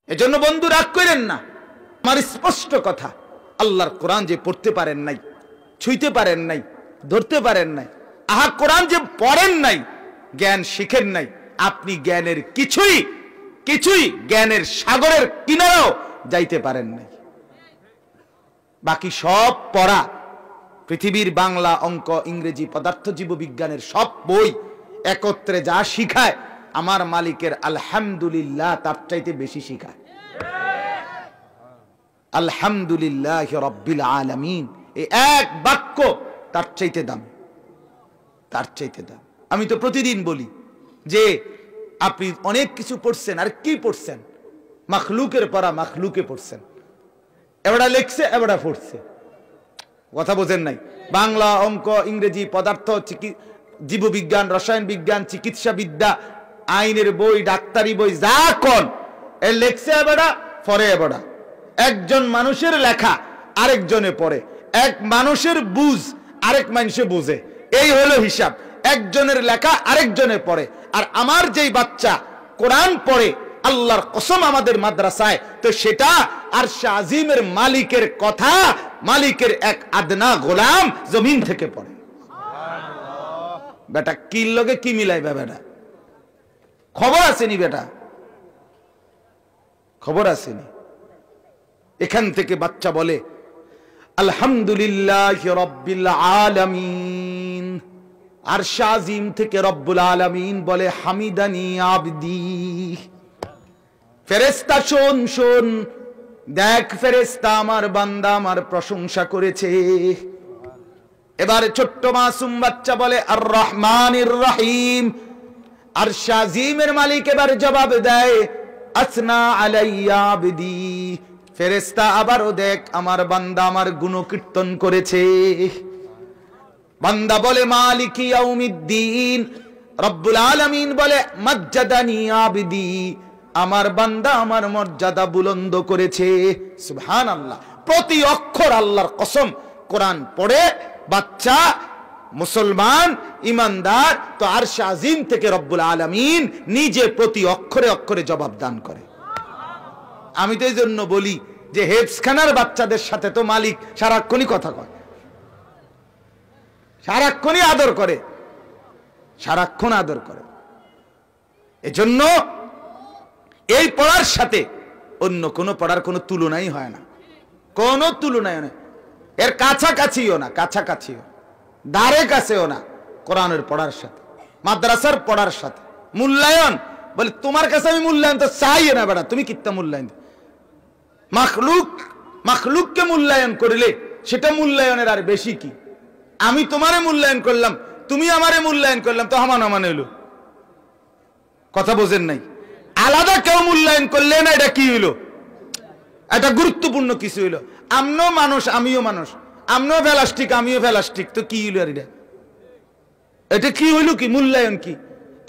এজন্য বন্ধু রাগ করেন না, আমার স্পষ্ট কথা, আল্লাহর কোরআন যে পড়তে পারেন নাই, ছুঁইতে পারেন নাই, ধরতে পারেন নাই, কোরআন যে পড়েন নাই, জ্ঞান শিখেন নাই, আপনি জ্ঞানের কিছুই জ্ঞানের সাগরের কিনারাও যাইতে পারেন নাই। বাকি সব পড়া, পৃথিবীর বাংলা, অঙ্ক, ইংরেজি, পদার্থ, জীববিজ্ঞানের সব বই একত্রে যা শিখায়, আমার মালিকের আলহামদুলিল্লাহ তার চাইতে বেশি শিখায়। আলহামদুলিল্লাহ রাব্বিল আলামিন, এই এক বাক্য তার চাইতে দাম, তার চাইতে দাম। আমি তো প্রতিদিন বলি যে আপনি অনেক কিছু পড়ছেন, আর কি পড়ছেন? মাখলুকের পড়া মাখলুকে পড়ছেন, এবারে লেখছে এবারে পড়ছে, কথা বোঝেন নাই? বাংলা, অঙ্ক, ইংরেজি, পদার্থ, জীববিজ্ঞান, রসায়ন বিজ্ঞান, চিকিৎসা বিদ্যা, আইনের বই, ডাক্তারি বই, যা কোন এ লেখছে এবারে পড়ে এবারে। একজন মানুষের লেখা আরেকজনে পড়ে, এক মানুষের বুঝ আরেক মানুষে বুঝে, এই হলো হিসাব। একজনের লেখা আরেকজনে পড়ে। আর আমার যেই বাচ্চা কোরআন পড়ে, আল্লাহর কসম আমাদের মাদ্রাসায়, তো সেটা আরশে আজিমের মালিকের কথা, মালিকের এক আদনা গোলাম জমিন থেকে পড়ে। বেটা কি লগে কি মিলাইবে? বেটা খবর আসেনি, বেটা খবর আসেনি। এখান থেকে বাচ্চা বলে আলহামদুলিল্লাহ রাব্বিল আলামিন, আরশে আজিম থেকে রব্বুল আলামিন বলে হামিদানি আবদি। ফেরেশতা শোন শোন, দেখ ফেরেশতা আমার বান্দা আমার প্রশংসা করেছে। এবার ছোট্ট মাসুম বাচ্চা বলে আর রহমানির রহিম। আরশে আজিমের মালিক এবার জবাব দেয় আসনা আলাইয়া আবদি। ফেরেশতা আবারও দেখ আমার বান্দা আমার গুণকীর্তন করেছে। বান্দা বলে মালিকি ইয়াউমিদ্দিন। রব্বুল আলামিন বলে মাজ্জাদানি আবদি, আমার বান্দা আমার মর্যাদা বুলন্দ করেছে। সুবহানাল্লাহ। প্রতি অক্ষর আল্লাহর কসম। কোরআন পড়ে বাচ্চা মুসলমান ইমানদার, তো আরশে আজিম থেকে রব্বুল আলামিন নিজে প্রতি অক্ষরে অক্ষরে জবাব দান করে। আমি তো এই জন্য বলি যে হেফজখানার বাচ্চাদের সাথে তো মালিক সারাক্ষণই কথা কয়, সারাক্ষণই আদর করে, সারাক্ষণ আদর করে। এজন্য এই পড়ার সাথে অন্য কোনো পড়ার কোনো তুলনাই হয় না, কোনো তুলনাই হয় না, এর কাছাকাছিও না, কাছাকাছিও দ্বারে কাছেও না। কোরআনের পড়ার সাথে, মাদ্রাসার পড়ার সাথে মূল্যায়ন বলে তোমার কাছে আমি মূল্যায়ন তো চাই না, বেটা তুমি কিত্তা মূল্যায়ন। মাখলুককে মূল্যায়ন করলে সেটা মূল্যায়নের আর বেশি কি? আমি তোমারে মূল্যায়ন করলাম, তুমি আমারে মূল্যায়ন করলাম, তো হামান হামান হইল। কথা বোঝেন নাই? আলাদা কেউ মূল্যায়ন করলে না, এটা কি হইলো? এটা গুরুত্বপূর্ণ কিছু হইলো। আমরাও মানুষ আমিও মানুষ, আমরাও প্লাস্টিক আমিও প্লাস্টিক, তো কি হইলো? আর এটা কি হইলো? কি মূল্যায়ন? কি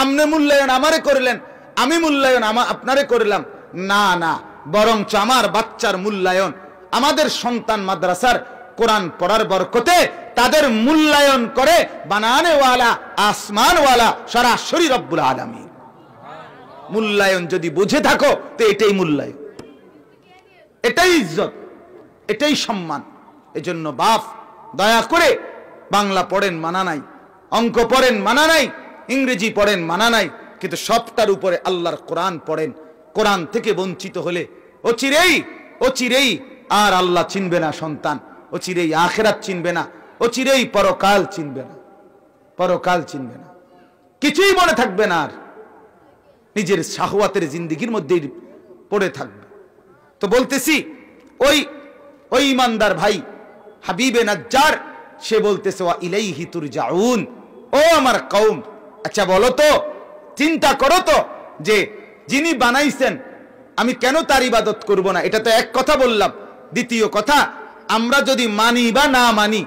আমনে মূল্যায়ন আমারে করলেন, আমি মূল্যায়ন আপনারে করলাম? না না, বরঞ্চ আমার বাচ্চার মূল্যায়ন, আমাদের সন্তান মাদ্রাসার কোরআন পড়ার বরকতে তাদের মূল্যায়ন করে বানানেওয়ালা আসমানওয়ালা সরাসরি রব্বুল আলামিন। মূল্যায়ন যদি বুঝে থাকো তো এটাই মূল্যায়ন, এটাই ইজ্জত, এটাই সম্মান। এজন্য বাপ দয়া করে বাংলা পড়েন মানা নাই, অঙ্ক পড়েন মানা নাই, ইংরেজি পড়েন মানা নাই, কিন্তু সবটার উপরে আল্লাহর কোরআন পড়েন। কোরআন থেকে বঞ্চিত হলে অচিরেই আর আল্লাহ চিনবে না সন্তান, অচিরেই আখিরাত চিনবে না, অচিরেই পরকাল চিনবে না, পরকাল চিনবে না, কিছুই মনে থাকবে না, আর নিজের শাহওয়াতের জিন্দেগির মধ্যেই পড়ে থাকবে। তো বলতেছি ওই ইমানদার ভাই হাবিবে নাজ্জার, সে বলতেছে ওয়া ইলাইহি তুরজাউন। ও আমার কওম, আচ্ছা বলো তো, চিন্তা করো তো, যে যিনি বানাইছেন আমি কেন তার ইবাদত করব না? এটা তো এক কথা বললাম। দ্বিতীয় কথা, আমরা যদি মানি বা না মানি,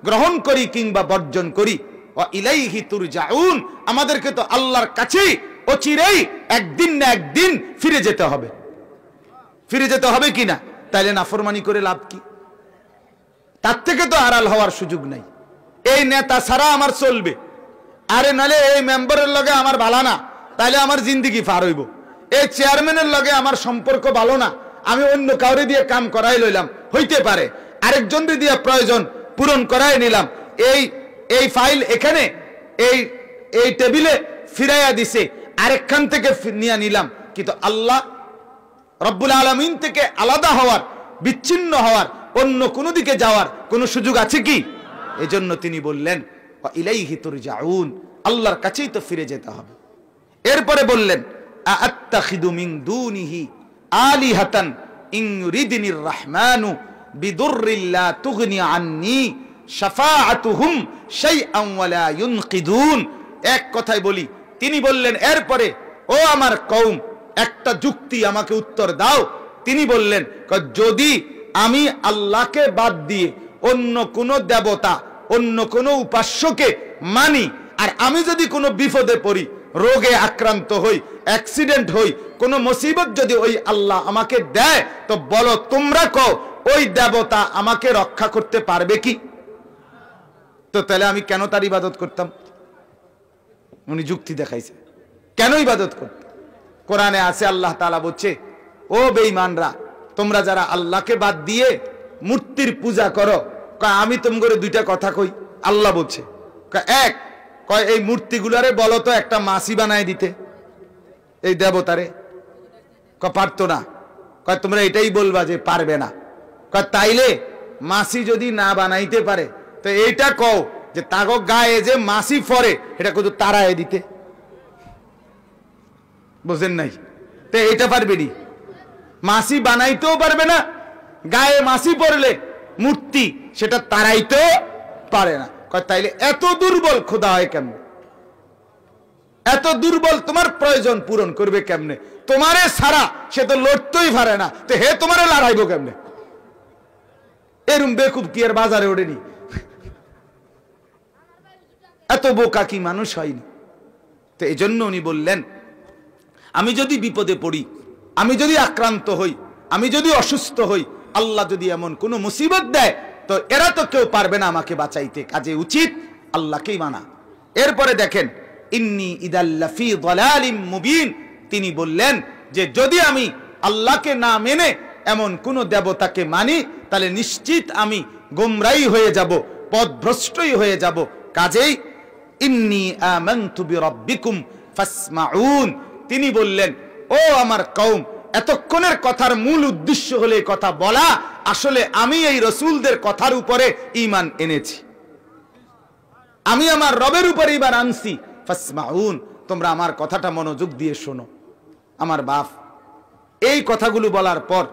গ্রহণ করি কিংবা বর্জন করি, ওয়া ইলাইহি তুরজাউন, আমাদেরকে তো আল্লাহর কাছেই অচিরেই একদিন না একদিন ফিরে যেতে হবে। ফিরে যেতে হবে কিনা? তাইলে নাফরমানি করে লাভ কি? তার থেকে তো আড়াল হওয়ার সুযোগ নাই। এই নেতা ছাড়া আমার চলবে, আরে নালে এই মেম্বারের লগে আমার ভালো না, তাইলে আমার জিন্দেগি পার হইব। এই চেয়ারম্যানের লগে আমার সম্পর্ক ভালো না, আমি অন্য কাউরে দিয়ে কাম করাই লইলাম, হইতে পারে আরেকজন দিয়ে প্রয়োজন পূরণ করাই নিলাম, এই ফাইল এখানে এই টেবিলে ফিরাইয়া দিছে, আরেকখান থেকে নিয়ে নিলাম। কিন্তু আল্লাহ রব্বুল আলামিন থেকে আলাদা হওয়ার, বিচ্ছিন্ন হওয়ার, অন্য কোনো দিকে যাওয়ার কোনো সুযোগ আছে কি? এজন্য তিনি বললেন ইলাইহি তুরজাউন, আল্লাহর কাছেই তো ফিরে যেতে হবে। এরপরে বললেন আত্তাখিদু মিন দুনিহি আলিহাতান ইন ইউরিদনির রহমানু বিদুররিন লা তুগনি আন্নি শাফাআতুহুম শাইআন ওয়ালা ইউনকিদুন। এক কথায় বলি, তিনি বললেন এরপরে ও আমার কওম, একটা যুক্তি আমাকে উত্তর দাও। তিনি বললেন যদি আমি আল্লাহকে বাদ দিয়ে অন্য কোন দেবতা, অন্য কোন উপাস্যকে মানি, আর আমি যদি কোনো বিপদে পড়ি, রোগে আক্রান্ত হই, অ্যাক্সিডেন্ট হই, কোন মুসিবত যদি ওই আল্লাহ আমাকে দেয়, তো বলো তোমরা কও ওই দেবতা আমাকে রক্ষা করতে পারবে কি? তো তাহলে আমি কেন তার ইবাদত করতাম? উনি যুক্তি দেখাইছে কেন ইবাদত করতে। কোরআনে আছে আল্লাহ তাআলা বলছে, ও বেঈমানরা, তোমরা যারা আল্লাহকে বাদ দিয়ে মূর্তির পূজা করো, আমি তোমাকে দুইটা কথা কই। আল্লাহ বলছে এক, কয় এই মূর্তিগুলারে বলো তো একটা মাসি বানায় দিতে, এই দেবতারে। পারতো না। কয় তোমরা এটাই বলবা যে পারবে না। কয় তাইলে মাসি যদি না বানাইতে পারে, তো এইটা কও যে তাগো গায়ে যে মাসি ফরে, এটা কত তারায় দিতে। বুঝেন নাই? তো এটা পারবে নি, মাসি বানাইতেও পারবে না, গায়ে মাসি পড়লে মূর্তি সেটা তারাইতেও পারে না। তাইলে এত দুর্বল খোদা হয় কেমনে? এত দুর্বল তোমার প্রয়োজন পূরণ করবে কেমনে? তোমারে ছাড়া সে তো লড়তেই পারে না, তো হে তোমারে লড়াইবো কেমনে? এরম বেকুব কি আর বাজারে ওঠেনি? এত বোকা কি মানুষ হয়নি? তো এই জন্য উনি বললেন, আমি যদি বিপদে পড়ি, আমি যদি আক্রান্ত হই, আমি যদি অসুস্থ হই, আল্লাহ যদি এমন কোন মুসিবত দেয়, তো এরা তো কেউ পারবে না আমাকে বাঁচাইতে, কাজে উচিত আল্লাহকেই মানা। এরপরে দেখেন ইন্নী ইদাল্লাফি দালালিম মুবিন, তিনি বললেন যে যদি আমি আল্লাহকে না মেনে এমন কোন দেবতাকে মানি, তাহলে নিশ্চিত আমি গোমরাই হয়ে যাব, পথভ্রষ্টই হয়ে যাব। কাজেই ইন্নী আমানতু বিরাব্বিকুম ফাসমাউন, তিনি বললেন ও আমার কওম, এতক্ষণের কথার মূল উদ্দেশ্য হলে কথা বলা, আসলে আমি এই রাসূলদের কথার উপরে ঈমান এনেছি, আমি আমার রবের উপরে ঈমান আনছি। ফাসমাউন, তোমরা আমার কথাটা মনোযোগ দিয়ে শোনো। আমার বাপ এই কথাগুলো বলার পর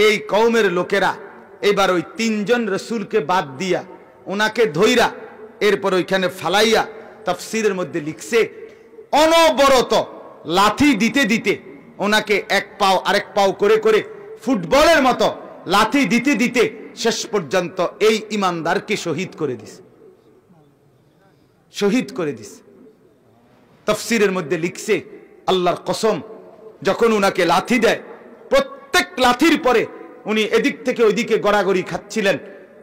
এই কওমের লোকেরা এবার ওই তিনজন রাসূলকে বাদ দিয়া, ওনাকে ধইরা, এরপর ওইখানে ফালাইয়া তাফসীরের মধ্যে লিখছে অনবরত লাথি দিতে দিতে, ওনাকে এক পাও আরেক পাও করে করে ফুটবলের মতো লাথি দিতে দিতে শেষ পর্যন্ত এই ইমানদারকে শহীদ করে দিছে, শহীদ করে দিছে। তাফসীরের মধ্যে লিখছে আল্লাহর কসম, যখন উনাকে লাথি দেয়, প্রত্যেক লাথির পরে উনি এদিক থেকে ওইদিকে গড়াগড়ি খাচ্ছিলেন,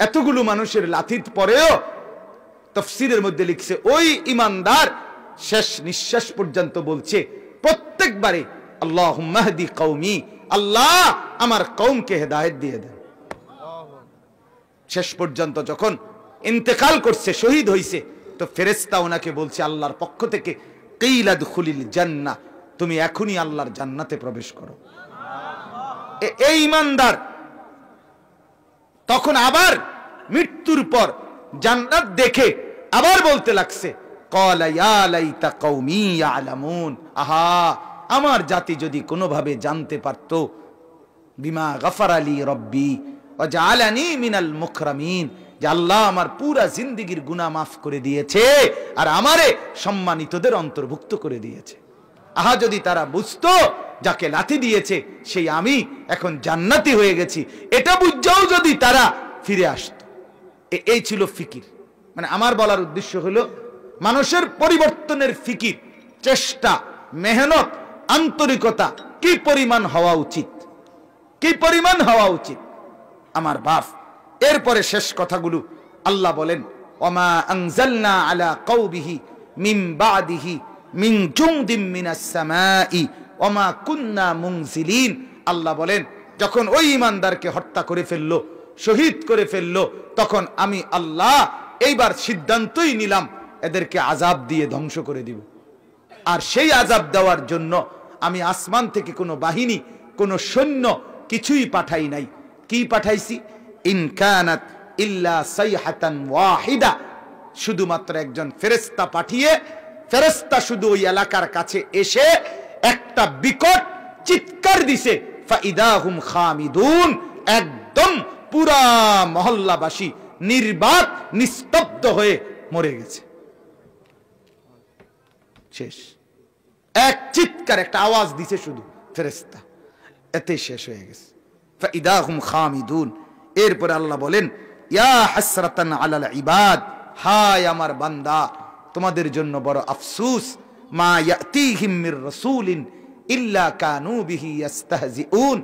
এতগুলো মানুষের লাথির পরেও তাফসীরের মধ্যে লিখছে ওই ইমানদার শেষ নিঃশ্বাস পর্যন্ত বলছে প্রত্যেকবারে আল্লাহুম্মা হদি কওমি, আল্লাহ আমার কওমকে হেদায়েত দিয়ে দেন। শেষ পর্যন্ত যখন ইন্তেকাল করছে, শহীদ হইছে, তো ফেরেশতা ওনাকে বলছে আল্লাহর পক্ষ থেকে, কিলা দুখুলিল জান্নাহ, তুমি এখনই আল্লাহর জান্নাতে প্রবেশ করো। এই ইমানদার তখন আবার মৃত্যুর পর জান্নাত দেখে আবার বলতে লাগছে ক্বালা ইয়া লাইতা কওমি ইয়ালামুন, আহা আমার জাতি যদি কোনোভাবে জানতে পারতো, বিমা গফারা লি রব্বি ওয়া জাআলানি মিনাল মুকরামিন, যে আল্লাহ আমার পুরা জিন্দেগীর গুনাহ মাফ করে দিয়েছে আর আমারে সম্মানিতদের অন্তর্ভুক্ত করে দিয়েছে। আহা যদি তারা বুঝতো যাকে লাথি দিয়েছে সেই আমি এখন জান্নাতি হয়ে গেছি, এটা বুঝাও যদি তারা ফিরে আসতো। এই ছিল ফিকির। মানে আমার বলার উদ্দেশ্য হলো মানুষের পরিবর্তনের ফিকির, চেষ্টা, মেহনত, আন্তরিকতা কি পরিমাণ হওয়া উচিত, কি পরিমাণ হওয়া উচিত আমার বাপ। এরপরে শেষ কথাগুলো আল্লাহ বলেন ওমা আনজালনা আলা কওমিহি মিন বাদিহি মিন জুনদিম মিনাস সামাই ওমা কুন্না মুনজিলিন। আল্লাহ বলেন যখন ওই ঈমানদারকে হত্যা করে ফেললো, শহীদ করে ফেললো, তখন আমি আল্লাহ এইবার সিদ্ধান্তই নিলাম এদেরকে আযাব দিয়ে ধ্বংস করে দিব। আর সেই আযাব দেওয়ার জন্য আমি আসমান থেকে কোনো বাহিনী, কোনো সৈন্য কিছুই পাঠাই নাই। কি পাঠাইছি? ইন কানাত ইল্লা সাইহাতান ওয়াহিদা, শুধুমাত্র একজন ফেরেশতা পাঠিয়ে, ফেরেশতা শুধু ওই এলাকার কাছে এসে একটা বিকট চিৎকার দিছে, ফাইদাহুম খামিদুন, একদম পুরা মহল্লাবাসী নির্বাক নিস্তব্ধ হয়ে মরে গেছে। শেষ। এক চিৎকার, একটা আওয়াজ দিছে শুধু ফেরেশতা, এতে শেষ হয়ে গেছে। ফাইদাহুম খামিদুন। এরপর আল্লাহ বলেন ইয়া হাসরাতান আলাল ইবাদ, হায় আমার বান্দা, তোমাদের জন্য বড় আফসোস, মা ইয়াতিহিম মির রাসূলিন ইল্লা কানু বিহি ইস্তাহজিউন,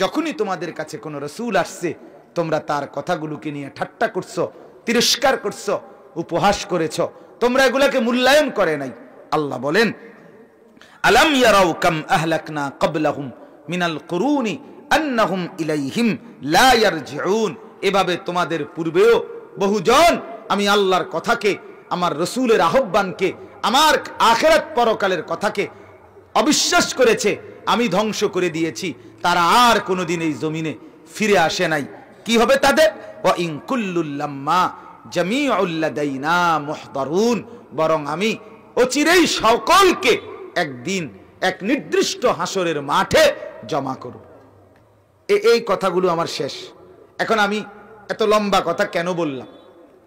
যখনই তোমাদের কাছে কোনো রাসূল আসছে তোমরা তার কথাগুলোকে নিয়ে ঠাট্টা করছো, তিরস্কার করছো, উপহাস করেছো, তোমরা এগুলোকে মূল্যায়ন করে নাই। আল্লাহ বলেন আলাম ইয়ারাউ কাম আহলাকনা ক্বাবলাহুম মিনাল কুরুনি আন্নাহুম ইলাইহিম লা ইয়ারজিউন, এভাবে তোমাদের পূর্বেও বহুজন আমি আল্লাহর কথাকে, আমার রাসূলের আহ্বানকে, আমার আখিরাত পরকালের কথাকে অবিশ্বাস করেছে, আমি ধ্বংস করে দিয়েছি, তারা আর কোনোদিন এই জমিনে ফিরে আসে নাই। কি হবে তাদের? ওয়া ইন কুল্লুল লাম্মা জামিউল লাদাইনা মুহদারুন, বরং আমি অচিরেই সকলকে একদিন এক নির্দিষ্ট হাসরের মাঠে জমা করব। এই কথাগুলো আমার শেষ। এখন আমি এত লম্বা কথা কেন বললাম?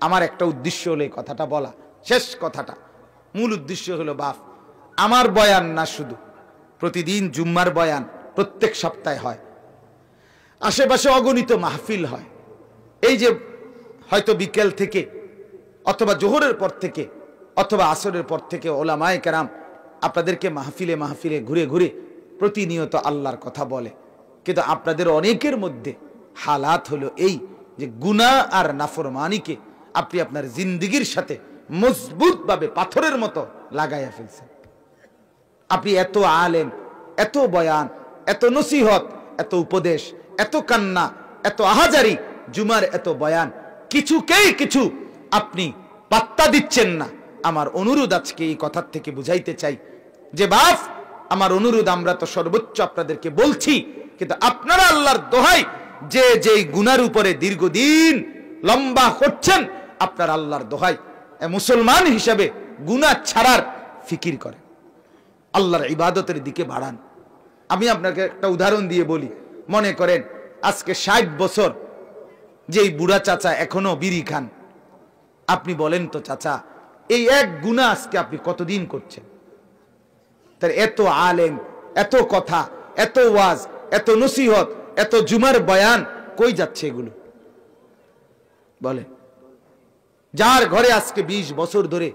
আমার একটা উদ্দেশ্য হলো এই কথাটা বলা, শেষ কথাটা। মূল উদ্দেশ্য হলো বাপ, আমার বয়ান না শুধু, প্রতিদিন জুম্মার বয়ান প্রত্যেক সপ্তাহে হয়, আশেপাশে অগণিত মাহফিল হয়। এই যে হয়তো বিকেল থেকে অথবা জোহরের পর থেকে অথবা আসরের পর থেকে ওলামায়ে কেরাম আপনাদেরকে মাহফিলে মাহফিলে ঘুরে ঘুরে প্রতিনিয়ত আল্লাহর কথা বলে, কিন্তু আপনাদের অনেকের মধ্যে হালাত হলো এই যে গুনাহ আর নাফরমানিকে আপনি আপনার জিন্দেগীর সাথে মজবুতভাবে পাথরের মতো লাগাইয়া ফেলছেন। আপনি এত আলেম, এত বয়ান, এত নসিহত, এত উপদেশ, এত কান্না, এত আহাজারি, জুমার এত বয়ান, কিছুকেই কিছু আপনি পাত্তা দিচ্ছেন না। আমার অনুরোধ আজকে এই কথার থেকে বুঝাইতে চাই যে বাপ, আমার অনুরোধ, আমরা তো সর্বোচ্চ আপনাদেরকে বলছি, কিন্তু আপনারা আল্লাহর দোহাই যে যেই গুনার উপরে দীর্ঘদিন লম্বা করছেন, আপনার আল্লাহর দোহাই মুসলমান হিসাবে গুনাহ ছাড়ার ফিকির করেন, আল্লাহর ইবাদতের দিকে বাড়ান। আমি আপনাকে একটা উদাহরণ দিয়ে বলি, মনে করেন আজকে 60 বছর যেই বুড়া চাচা এখনো বিড়ি খান, আপনি বলেন তো চাচা, এই এক গুনাহ আজকে আপনি কতদিন করছেন? তার এত আলেম, এত কথা, এত ওয়াজ, এত নসিহত, এত জুমার বয়ান, কই যাচ্ছে এগুলো? বলেন। যার ঘরে আজকে 20 বছর ধরে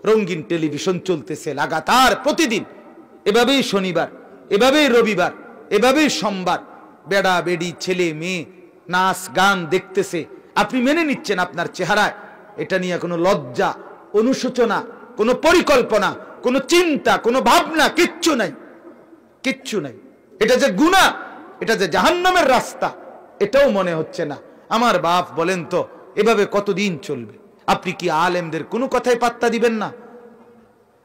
রঙিন টেলিভিশন চলতেছে লাগাতার প্রতিদিন, এভাবেই শনিবার, এভাবেই রবিবার, এভাবেই সোমবার, বেড়া বেড়ি ছেলে মেয়ে নাচ গান দেখতেছে, আপনি মেনে নিচ্ছেন আপনার চেহারায় এটা নিয়ে কোনো লজ্জা, অনুশোচনা, কোনো পরিকল্পনা, কোনো চিন্তা, কোনো ভাবনা কিচ্ছু নাই, কিচ্ছু নাই। এটা যে গুনাহ, এটা যে জাহান্নামের রাস্তা, এটাও মনে হচ্ছে না। আমার বাপ বলেন তো, এভাবে কতদিন চলবে? আপনি কি আলেমদের কোনো কথাই পাত্তা দিবেন না?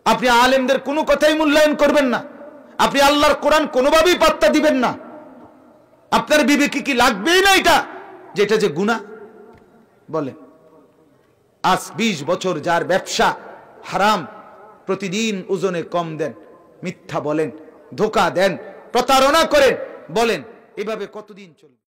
আপনি আলেমদের কোনো কথাই মূল্যায়ন করবেন না? আপনি আল্লাহর কোরআন কোনোভাবেই পাত্তা দিবেন না? আপনার বিবেকে কি লাগবেই না এটা যেটা যে গুনাহ? বলেন। আজ 20 বছর যার ব্যবসা হারাম, প্রতিদিন ওজনে কম দেন, মিথ্যা বলেন, ধোঁকা দেন, প্রতারণা করেন, বলেন এভাবে কতদিন চলবে?